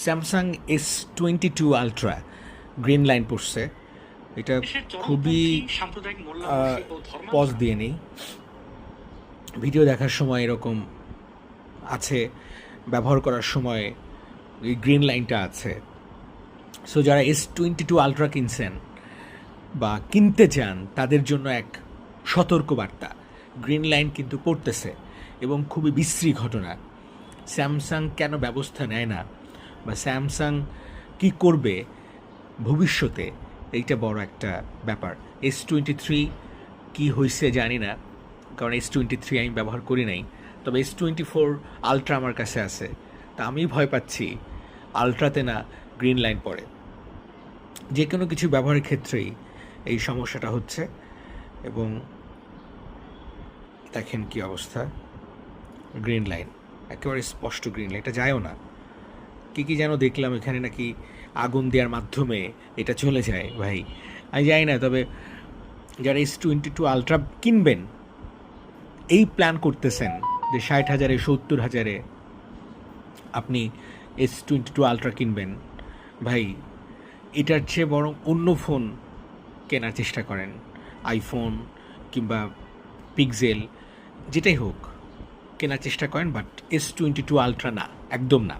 Samsung S22 ultra green line পড়ছে। এটা খুবই পজ দিয়ে নেই, ভিডিও দেখার সময় এরকম আছে, ব্যবহার করার সময় এই গ্রিন লাইনটা আছে। সো যারা S22 আলট্রা কিনছেন বা কিনতে চান তাদের জন্য এক সতর্ক বার্তা, গ্রিন লাইন কিন্তু পড়তেছে এবং খুবই বিশ্রী ঘটনা। স্যামসাং কেন ব্যবস্থা নেয় না বা স্যামসাং কি করবে ভবিষ্যতে, এইটা বড় একটা ব্যাপার। S23 কি হয়েছে জানি না, কারণ S23 আমি ব্যবহার করি নাই, তবে S24 আলট্রা আমার কাছে আছে। তা আমি ভয় পাচ্ছি আলট্রাতে না গ্রিন লাইন পড়ে। যে কোনো কিছু ব্যবহারের ক্ষেত্রেই এই সমস্যাটা হচ্ছে। এবং দেখেন কি অবস্থা, গ্রিন লাইন একেবারে স্পষ্ট গ্রিন লাইন, এটা যায়ও না। কী যেন দেখলাম এখানে নাকি আগুন দেওয়ার মাধ্যমে এটা চলে যায়। ভাই আমি জানি না, তবে যারা S22 আলট্রা কিনবেন, এই প্ল্যান করতেছেন যে 60,000-এ 70,000-এ আপনি S22 আলট্রা কিনবেন, ভাই এটার চেয়ে বরং অন্য ফোন কেনার চেষ্টা করেন, আইফোন কিংবা পিক্সেল যেটাই হোক কেনার চেষ্টা করেন, বাট S22 আলট্রা না, একদম না।